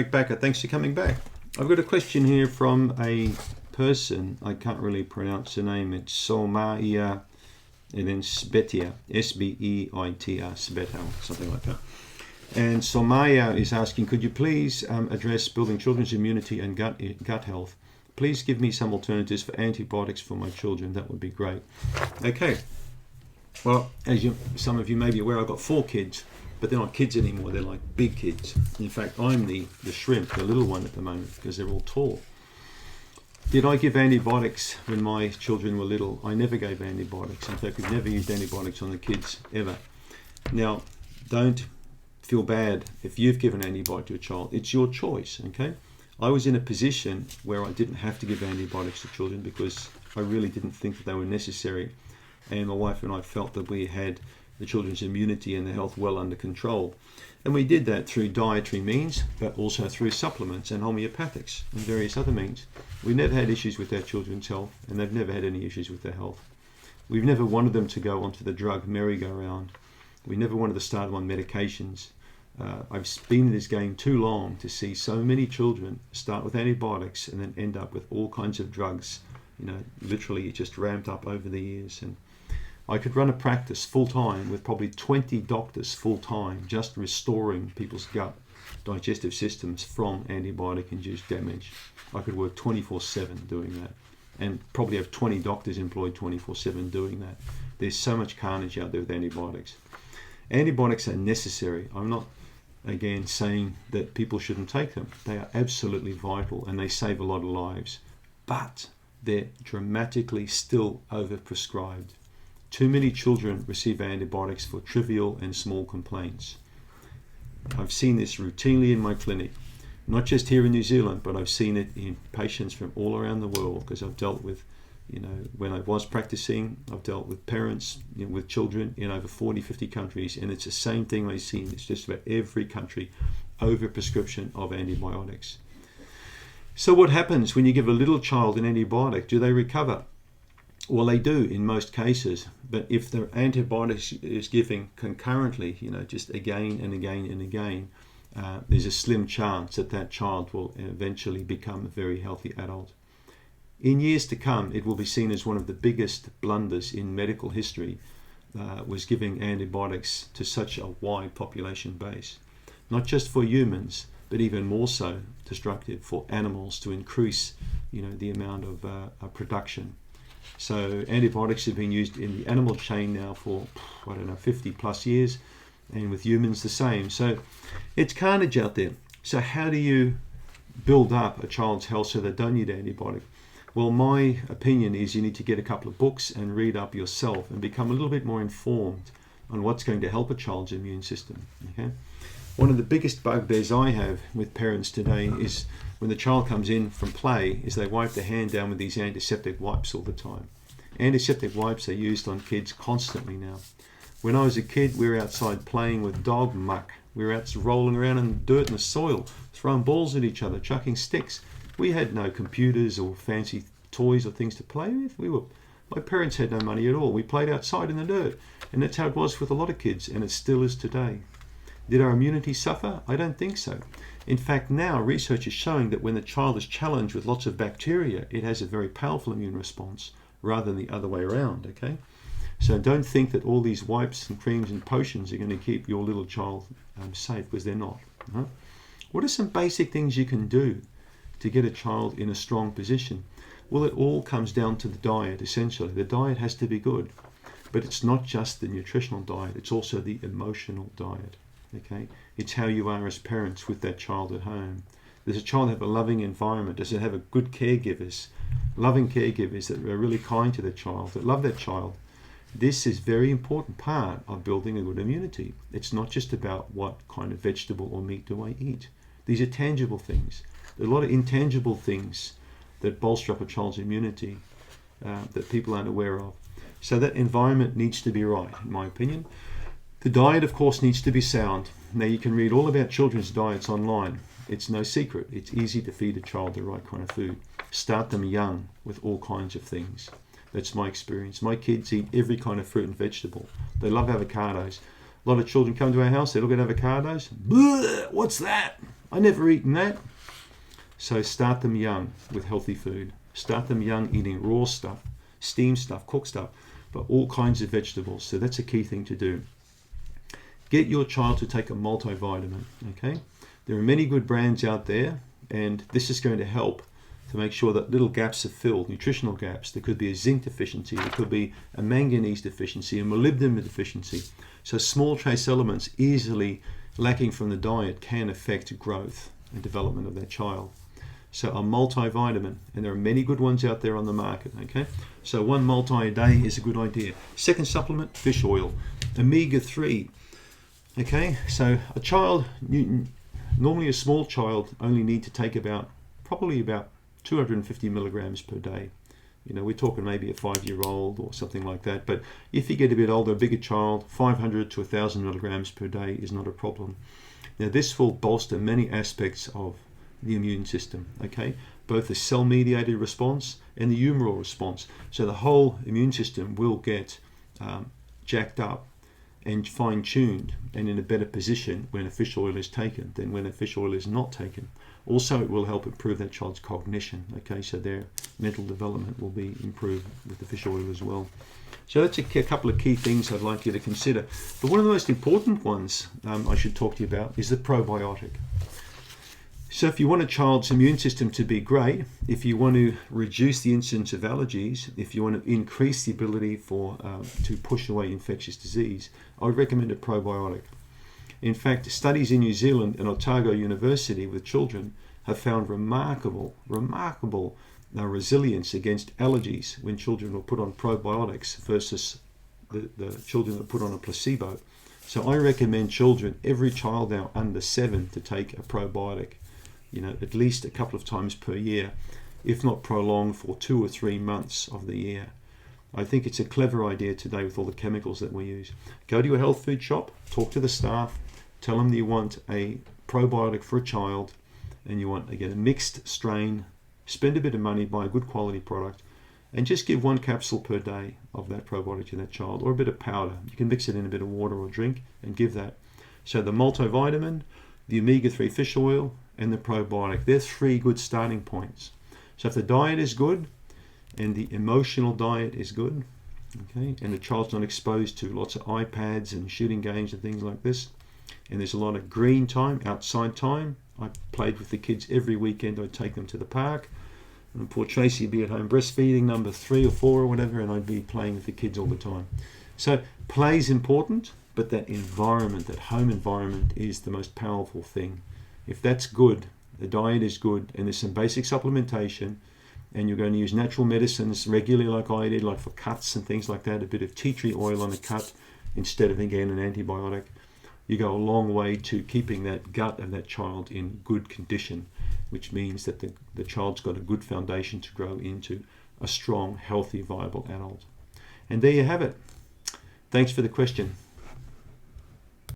Back. Thanks for coming back. I've got a question here from a person. I can't really pronounce the name. It's Somaya and then Sbeita, S-B-E-I-T-A, Sbeita, something like that. And Somaya is asking, could you please address building children's immunity and gut health? Please give me some alternatives for antibiotics for my children. That would be great. Okay. Well, as some of you may be aware, I've got 4 kids, but they're not kids anymore. They're like big kids. In fact, I'm the shrimp, the little one at the moment, because they're all tall. Did I give antibiotics when my children were little? I never gave antibiotics. In fact, we've never used antibiotics on the kids ever. Now, don't feel bad if you've given antibiotic to a child. It's your choice, okay? I was in a position where I didn't have to give antibiotics to children because I really didn't think that they were necessary. And my wife and I felt that we had the children's immunity and their health well under control. And we did that through dietary means, but also through supplements and homeopathics and various other means. We never had issues with our children's health, and they've never had any issues with their health. We've never wanted them to go onto the drug merry-go-round. We never wanted to start them on medications. I've been in this game too long to see so many children start with antibiotics and then end up with all kinds of drugs. Literally it just ramped up over the years. And I could run a practice full-time with probably 20 doctors full-time just restoring people's gut digestive systems from antibiotic-induced damage. I could work 24/7 doing that and probably have 20 doctors employed 24/7 doing that. There's so much carnage out there with antibiotics. Antibiotics are necessary. I'm not, again, saying that people shouldn't take them. They are absolutely vital and they save a lot of lives. But they're dramatically still overprescribed. Too many children receive antibiotics for trivial and small complaints. I've seen this routinely in my clinic, not just here in New Zealand, but I've seen it in patients from all around the world because I've dealt with, when I was practicing, I've dealt with parents, with children in over 40, 50 countries, and it's the same thing I've seen. It's just about every country, overprescription of antibiotics. So what happens when you give a little child an antibiotic? Do they recover? Well, they do in most cases, but if the antibiotic is given concurrently, just again and again and again, there's a slim chance that child will eventually become a very healthy adult. In years to come, it will be seen as one of the biggest blunders in medical history, was giving antibiotics to such a wide population base. Not just for humans, but even more so destructive for animals to increase, the amount of production. So antibiotics have been used in the animal chain now for, 50 plus years, and with humans the same. So it's carnage out there. So how do you build up a child's health so they don't need antibiotic? Well, my opinion is you need to get a couple of books and read up yourself and become a little bit more informed on what's going to help a child's immune system. Okay? One of the biggest bugbears I have with parents today is when the child comes in from play is they wipe their hand down with these antiseptic wipes all the time. Antiseptic wipes are used on kids constantly now. When I was a kid, we were outside playing with dog muck. We were out rolling around in dirt and the soil, throwing balls at each other, chucking sticks. We had no computers or fancy toys or things to play with. My parents had no money at all. We played outside in the dirt. And that's how it was with a lot of kids, and it still is today. Did our immunity suffer? I don't think so. In fact, now research is showing that when the child is challenged with lots of bacteria, it has a very powerful immune response rather than the other way around, okay? So don't think that all these wipes and creams and potions are going to keep your little child safe, because they're not. Huh? What are some basic things you can do to get a child in a strong position? Well, it all comes down to the diet, essentially. The diet has to be good, but it's not just the nutritional diet, it's also the emotional diet. Okay, it's how you are as parents with that child at home. Does a child have a loving environment? Does it have a good caregivers, loving caregivers that are really kind to their child, that love that child? This is a very important part of building a good immunity. It's not just about what kind of vegetable or meat do I eat. These are tangible things. There are a lot of intangible things that bolster up a child's immunity that people aren't aware of. So that environment needs to be right, in my opinion. The diet, of course, needs to be sound. Now, you can read all about children's diets online. It's no secret. It's easy to feed a child the right kind of food. Start them young with all kinds of things. That's my experience. My kids eat every kind of fruit and vegetable. They love avocados. A lot of children come to our house, they look at avocados. Bleh, what's that? I never eaten that. So start them young with healthy food. Start them young eating raw stuff, steamed stuff, cooked stuff, but all kinds of vegetables. So that's a key thing to do. Get your child to take a multivitamin, okay? There are many good brands out there, and this is going to help to make sure that little gaps are filled, nutritional gaps. There could be a zinc deficiency, there could be a manganese deficiency, a molybdenum deficiency. So small trace elements easily lacking from the diet can affect growth and development of that child. So a multivitamin, and there are many good ones out there on the market, okay? So one multi a day is a good idea. Second supplement, fish oil, omega-3, okay? So a child, normally a small child, only need to take probably about 250 milligrams per day. You know, we're talking maybe a 5-year-old or something like that. But if you get a bit older, a bigger child, 500 to 1,000 milligrams per day is not a problem. Now, this will bolster many aspects of the immune system, okay? Both the cell-mediated response and the humoral response. So the whole immune system will get jacked up and fine-tuned and in a better position when a fish oil is taken than when a fish oil is not taken. Also, it will help improve that child's cognition, okay? So their mental development will be improved with the fish oil as well. So that's a couple of key things I'd like you to consider. But one of the most important ones I should talk to you about is the probiotic. So if you want a child's immune system to be great, if you want to reduce the incidence of allergies, if you want to increase the ability to push away infectious disease, I would recommend a probiotic. In fact, studies in New Zealand and Otago University with children have found remarkable resilience against allergies when children were put on probiotics versus the children that put on a placebo. So I recommend children, every child now under 7, to take a probiotic, you know, at least a couple of times per year, if not prolonged for 2 or 3 months of the year. I think it's a clever idea today with all the chemicals that we use. Go to your health food shop, talk to the staff, tell them that you want a probiotic for a child and you want, again, a mixed strain. Spend a bit of money, buy a good quality product, and just give 1 capsule per day of that probiotic to that child, or a bit of powder. You can mix it in a bit of water or drink and give that. So the multivitamin, the omega-3 fish oil, and the probiotic, they're 3 good starting points. So if the diet is good and the emotional diet is good, okay, and the child's not exposed to lots of iPads and shooting games and things like this, and there's a lot of green time, outside time. I played with the kids every weekend. I'd take them to the park, and poor Tracy would be at home breastfeeding, number 3 or 4 or whatever, and I'd be playing with the kids all the time. So play is important, but that environment, that home environment, is the most powerful thing. If that's good, the diet is good, and there's some basic supplementation, and you're going to use natural medicines regularly like I did, like for cuts and things like that, a bit of tea tree oil on the cut instead of, again, an antibiotic, you go a long way to keeping that gut of that child in good condition, which means that the child's got a good foundation to grow into a strong, healthy, viable adult. And there you have it. Thanks for the question.